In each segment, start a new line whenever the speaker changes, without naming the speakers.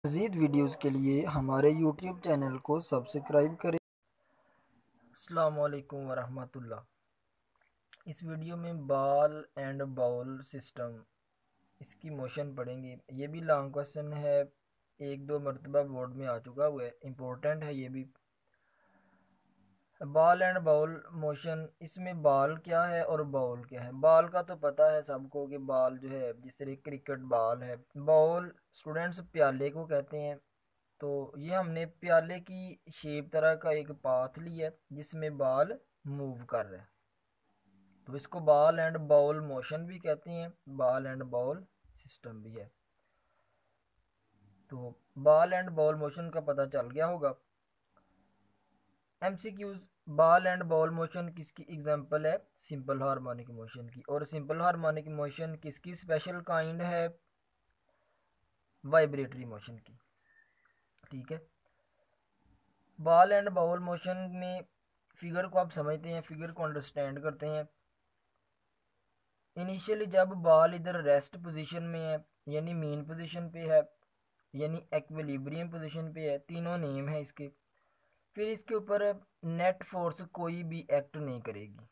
मज़ीद वीडियोज़ के लिए हमारे यूट्यूब चैनल को सब्सक्राइब करें।
अस्सलाम वालेकुम वरहमतुल्लाह। इस वीडियो में बॉल एंड बाउल सिस्टम इसकी मोशन पढ़ेंगे। ये भी लॉन्ग क्वेश्चन है, एक दो मरतबा बोर्ड में आ चुका हुआ है, इम्पोर्टेंट है ये भी। बॉल एंड बाउल मोशन, इसमें बॉल क्या है और बाउल क्या है। बॉल का तो पता है सबको कि बॉल जो है जिस तरह क्रिकेट बॉल है। बाउल स्टूडेंट्स प्याले को कहते हैं। तो ये हमने प्याले की शेप तरह का एक पाथ लिया है जिसमें बॉल मूव कर रहा है, तो इसको बॉल एंड बाउल मोशन भी कहते हैं, बॉल एंड बाउल सिस्टम भी है। तो बॉल एंड बाउल मोशन का पता चल गया होगा। MCQs, ball and bowl motion किसकी एग्जांपल है? सिंपल हार्मोनिक मोशन की। और सिंपल हार्मोनिक मोशन किसकी स्पेशल काइंड है? वाइब्रेटरी मोशन की। ठीक है, बॉल एंड बाउल मोशन में फिगर को आप समझते हैं, फिगर को अंडरस्टैंड करते हैं। इनिशियली जब बॉल इधर रेस्ट पोजीशन में है, यानी मीन पोजीशन पे है, यानी एक्विलिब्रियम पोजीशन पे है, तीनों नेम है इसके। फिर इसके ऊपर नेट फोर्स कोई भी एक्ट नहीं करेगी।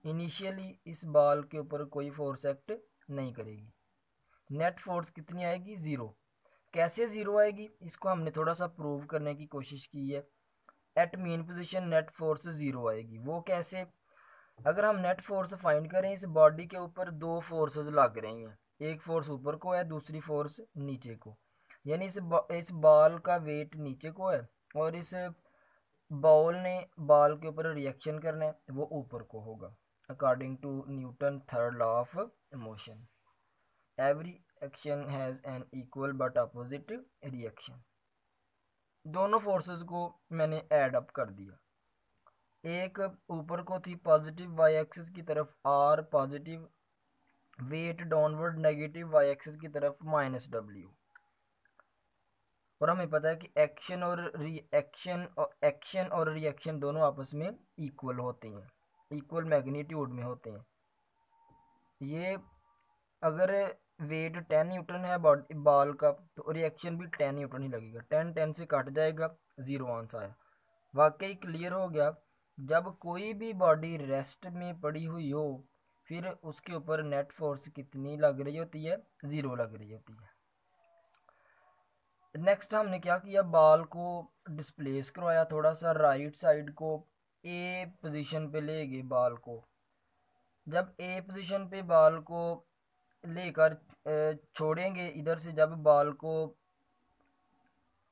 इनिशियली इस बॉल के ऊपर कोई फोर्स एक्ट नहीं करेगी। नेट फोर्स कितनी आएगी? ज़ीरो। कैसे ज़ीरो आएगी, इसको हमने थोड़ा सा प्रूव करने की कोशिश की है। At mean position net force zero आएगी। वो कैसे? अगर हम नेट फोर्स फाइंड करें, इस बॉडी के ऊपर दो फोर्सेस लग रही हैं, एक फोर्स ऊपर को है, दूसरी फोर्स नीचे को। यानी इस बॉल का वेट नीचे को है और इस बॉल ने बॉल के ऊपर रिएक्शन करना है, वो ऊपर को होगा। According to Newton third law of motion, every action has an equal but opposite reaction. दोनों फोर्सेस को मैंने ऐड अप कर दिया। एक ऊपर को थी पॉजिटिव वाई एक्सिस की तरफ R positive, weight downward negative Y axis की तरफ माइनस डब्ल्यू। और हमें पता है कि एक्शन और रिएक्शन दोनों आपस में इक्वल होते हैं, इक्वल मैग्नीट्यूड में होते हैं। ये अगर वेट 10 न्यूटन है बॉल का, तो रिएक्शन भी 10 न्यूटन ही लगेगा। 10 से कट जाएगा, ज़ीरो आंसर आया। वाकई क्लियर हो गया। जब कोई भी बॉडी रेस्ट में पड़ी हुई हो, फिर उसके ऊपर नेट फोर्स कितनी लग रही होती है? ज़ीरो लग रही होती है। नेक्स्ट हमने क्या किया, बॉल को डिस्प्लेस करवाया थोड़ा सा राइट साइड को, ए पोजीशन पे ले गए बॉल को। जब ए पोजीशन पे बॉल को लेकर छोड़ेंगे, इधर से जब बॉल को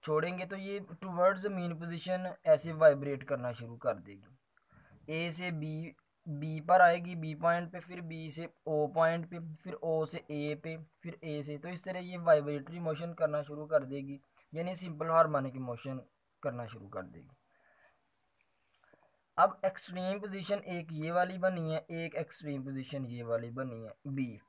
छोड़ेंगे तो ये टूवर्ड्स मीन पोजीशन ऐसे वाइब्रेट करना शुरू कर देगी। ए से बी, बी पर आएगी, बी पॉइंट पे, फिर बी से ओ पॉइंट पे, फिर ओ से ए पे, फिर ए से। तो इस तरह ये वाइब्रेटरी मोशन करना शुरू कर देगी, यानी सिंपल हार्मोनिक मोशन करना शुरू कर देगी। अब एक्सट्रीम पोजीशन एक ये वाली बनी है, एक एक्सट्रीम पोजीशन ये वाली बनी है बी।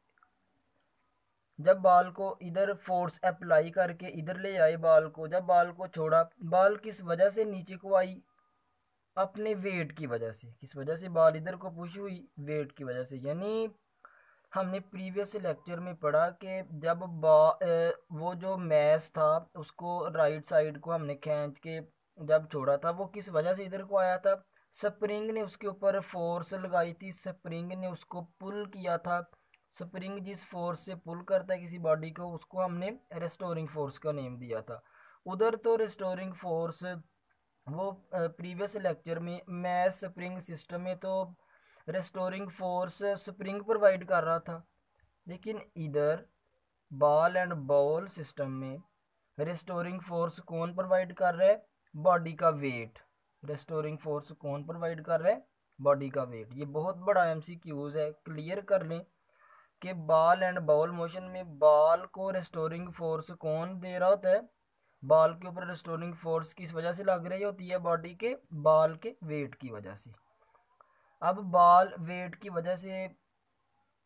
जब बॉल को इधर फोर्स अप्लाई करके इधर ले आए बॉल को, जब बॉल को छोड़ा, बॉल किस वजह से नीचे को आई? अपने वेट की वजह से। किस वजह से बॉल इधर को पुश हुई? वेट की वजह से। यानी हमने प्रीवियस लेक्चर में पढ़ा कि जब वो जो मैस था उसको राइट साइड को हमने खींच के जब छोड़ा था, वो किस वजह से इधर को आया था? स्प्रिंग ने उसके ऊपर फोर्स लगाई थी, स्प्रिंग ने उसको पुल किया था। स्प्रिंग जिस फोर्स से पुल करता है किसी बॉडी को, उसको हमने रेस्टोरिंग फोर्स का नेम दिया था। उधर तो रेस्टोरिंग फोर्स वो प्रीवियस लेक्चर में मैस स्प्रिंग सिस्टम में तो रेस्टोरिंग फोर्स स्प्रिंग प्रोवाइड कर रहा था, लेकिन इधर बॉल एंड बाउल सिस्टम में रेस्टोरिंग फोर्स कौन प्रोवाइड कर रहा है? बॉडी का वेट। रेस्टोरिंग फोर्स कौन प्रोवाइड कर रहा है? बॉडी का वेट। ये बहुत बड़ा एमसीक्यूज है, क्लियर कर लें कि बॉल एंड बाउल मोशन में बॉल को रेस्टोरिंग फोर्स कौन दे रहा होता है? बॉल के ऊपर रेस्टोरिंग फोर्स किस वजह से लग रही होती है? बॉडी के बॉल के वेट की वजह से। अब बॉल वेट की वजह से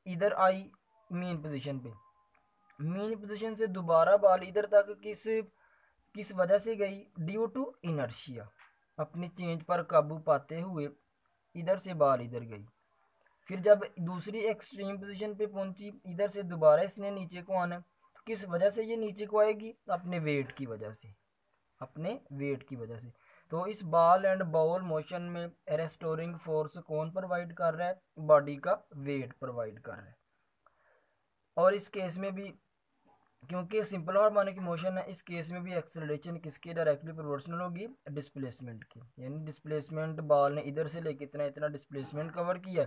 इधर आई मीन पोजीशन पे, मीन पोजीशन से दोबारा बॉल इधर तक किस किस वजह से गई? Due to inertia. अपने चेंज पर काबू पाते हुए इधर से बॉल इधर गई। फिर जब दूसरी एक्सट्रीम पोजीशन पे पहुंची, इधर से दोबारा इसने नीचे को आना, किस वजह से ये नीचे को आएगी? अपने वेट की वजह से, अपने वेट की वजह से। तो इस बॉल एंड बाउल मोशन में रेस्टोरिंग फोर्स कौन प्रोवाइड कर रहा है? बॉडी का वेट प्रोवाइड कर रहा है। और इस केस में भी, क्योंकि सिंपल हार्मोनिक मोशन है, इस केस में भी एक्सेलरेशन किसकी डायरेक्टली प्रोपोर्शनल होगी? डिस्प्लेसमेंट की। यानी डिस्प्लेसमेंट, बॉल ने इधर से लेके इतना इतना डिस्प्लेसमेंट कवर किया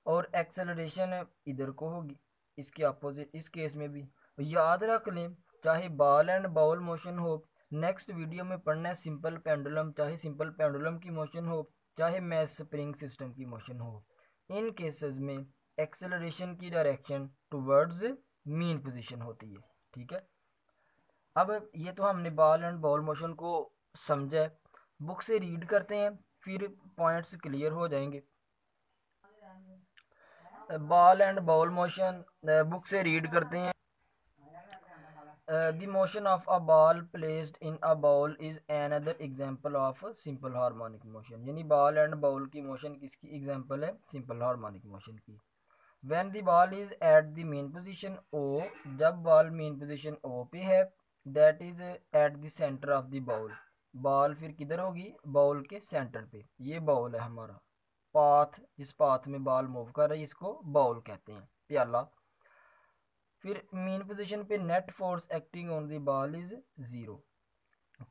और एक्सेलरेशन इधर को होगी, इसके अपोजिट इस केस में भी। याद रख लें, चाहे बॉल एंड बाउल मोशन हो, नेक्स्ट वीडियो में पढ़ना है सिंपल पेंडुलम, चाहे सिंपल पेंडुलम की मोशन हो, चाहे मैस स्प्रिंग सिस्टम की मोशन हो, इन केसेस में एक्सेलरेशन की डायरेक्शन टुवर्ड्स मीन पोजीशन होती है। ठीक है, अब ये तो हमने बॉल एंड बॉल मोशन को समझा है। बुक से रीड करते हैं, फिर पॉइंट्स क्लियर हो जाएंगे। Ball and ball motion book से रीड करते हैं। The motion of a ball placed in a bowl is another example of simple harmonic motion। यानी बॉल एंड बाउल की मोशन किसकी एग्जांपल है? सिंपल हार्मोनिक मोशन की। When the ball is at the main position O, जब ball main position O पे है, that is at the center of the bowl। Ball फिर किधर होगी? बाउल के सेंटर पे। ये बाउल है हमारा, पाथ, जिस पाथ में बॉल मूव कर रही है इसको बाउल कहते हैं, प्याला। फिर मेन पोजीशन पे net force acting on the ball is zero.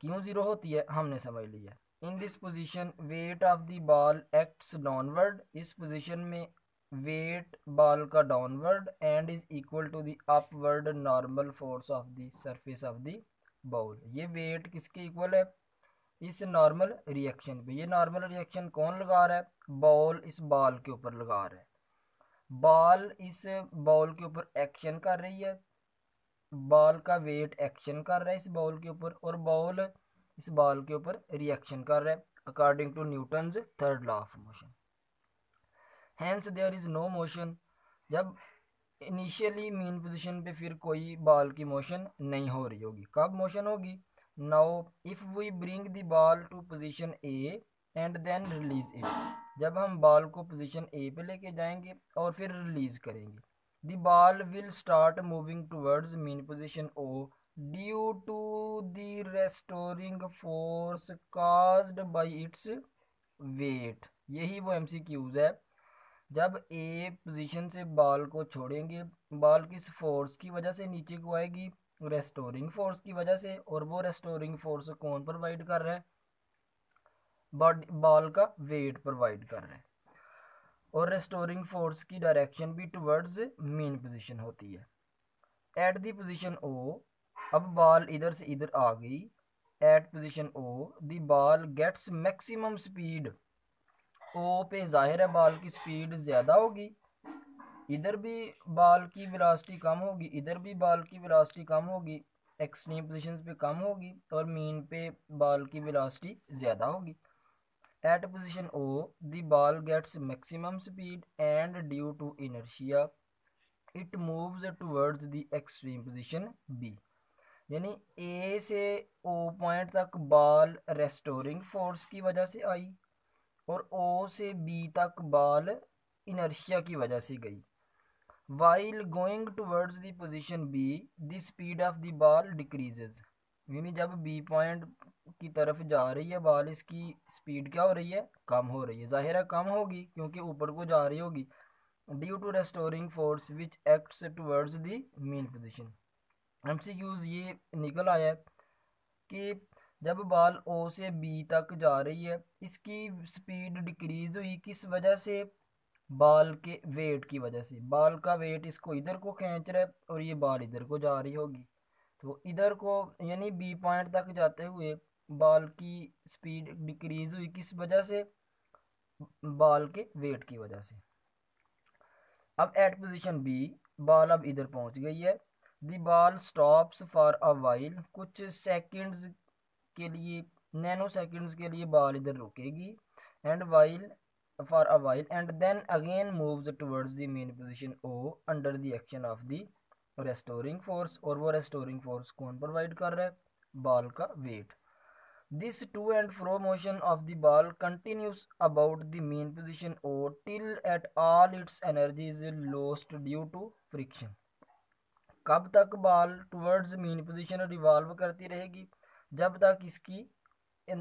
क्यों जीरो होती है हमने समझ लिया। In this position weight of the ball acts downward. इस पोजीशन में वेट बॉल का downward and is equal to the upward normal force of the surface of the bowl. ये वेट किसके इक्वल है? इस नॉर्मल रिएक्शन पे। ये नॉर्मल रिएक्शन कौन लगा रहा है? बॉल इस बॉल के ऊपर लगा रहा है। बॉल इस बॉल के ऊपर एक्शन कर रही है, बॉल का वेट एक्शन कर रहा है इस बॉल के ऊपर, और बॉल इस बॉल के ऊपर रिएक्शन कर रहा है according to Newton's third law of motion. Hence there is no motion. जब इनिशियली मीन पोजीशन पे फिर कोई बॉल की मोशन नहीं हो रही होगी, कब मोशन होगी? Now if we bring the ball to position A and then release it. जब हम बॉल को पोजीशन ए पे लेके जाएंगे और फिर रिलीज करेंगे, the ball will start moving towards mean position O due to the restoring force caused by its weight. यही वो एमसीक्यूज है। जब ए पोजीशन से बॉल को छोड़ेंगे, बॉल किस फोर्स की वजह से नीचे को आएगी? रेस्टोरिंग फोर्स की वजह से। और वो रेस्टोरिंग फोर्स कौन प्रोवाइड कर रहा है? बॉल का वेट प्रोवाइड कर रहा है। और रेस्टोरिंग फोर्स की डायरेक्शन भी टुवर्ड्स मेन पोजीशन होती है। एट द पोजीशन ओ, अब बॉल इधर से इधर आ गई, at position O the ball gets maximum speed. O पे जाहिर है बॉल की स्पीड ज़्यादा होगी, इधर भी बॉल की वेलोसिटी कम होगी, इधर भी बॉल की वेलोसिटी कम होगी, एक्सट्रीम पोजीशंस पे कम होगी और मीन पे बॉल की वेलोसिटी ज़्यादा होगी। At position O the ball gets maximum speed and due to inertia it moves towards the extreme position B. यानी ए से ओ पॉइंट तक बॉल रेस्टोरिंग फोर्स की वजह से आई और ओ से बी तक बॉल इनर्शिया की वजह से गई। While going towards the position be the speed of the ball decreases. यानी जब बी पॉइंट की तरफ जा रही है बॉल, इसकी स्पीड क्या हो रही है? कम हो रही है। जाहिर है कम होगी क्योंकि ऊपर को जा रही होगी। Due to restoring force which acts towards the mean position. MCQs ये निकल आया है कि जब बॉल ओ से बी तक जा रही है, इसकी स्पीड डिक्रीज हुई किस वजह से? बॉल के वेट की वजह से। बॉल का वेट इसको इधर को खींच रहा है और ये बॉल इधर को जा रही होगी, तो इधर को यानी बी पॉइंट तक जाते हुए बॉल की स्पीड डिक्रीज हुई किस वजह से? बॉल के वेट की वजह से। अब एट पोजीशन बी बॉल अब इधर पहुंच गई है। The ball stops for a while, कुछ सेकंड्स के लिए, नैनो सेकंड्स के लिए बॉल इधर रुकेगी and while for a while and then again moves towards the main position O under the action of the restoring force। और वो restoring force कौन प्रोवाइड कर रहा है? बॉल का wait. This to and fro motion of the ball continues about the main position O till at all its energy is lost due to friction। कब तक ball towards mean position revolve करती रहेगी? जब तक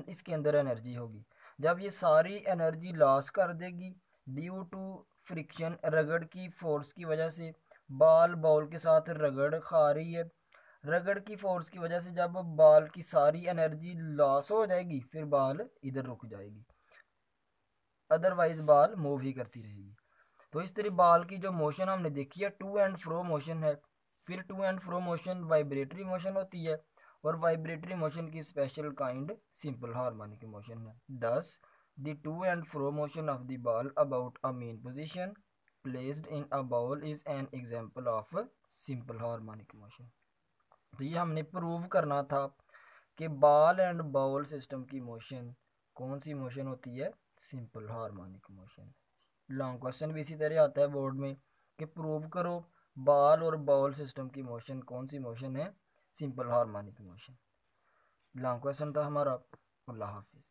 इसके अंदर energy होगी। जब ये सारी एनर्जी लॉस कर देगी ड्यू टू फ्रिक्शन, रगड़ की फोर्स की वजह से, बॉल के साथ रगड़ खा रही है, रगड़ की फोर्स की वजह से जब बॉल की सारी एनर्जी लॉस हो जाएगी फिर बॉल इधर रुक जाएगी, अदरवाइज बॉल मूव ही करती रहेगी। तो इस तरह बॉल की जो मोशन हमने देखी है टू एंड फ्रो मोशन है। फिर to and fro motion vibratory motion होती है, और वाइब्रेटरी मोशन की special kind simple harmonic motion है। Thus the to and fro motion of the ball about a mean position placed in a ball is an example of simple harmonic motion. तो ये हमने prove करना था कि ball and bowl system की motion कौन सी मोशन होती है? Simple harmonic motion. Long question भी इसी तरह आता है बोर्ड में कि प्रूव करो बॉल और बाउल सिस्टम की मोशन कौन सी मोशन है? Simple harmonic motion. Long question था हमारा। अल्लाह हाफिज़।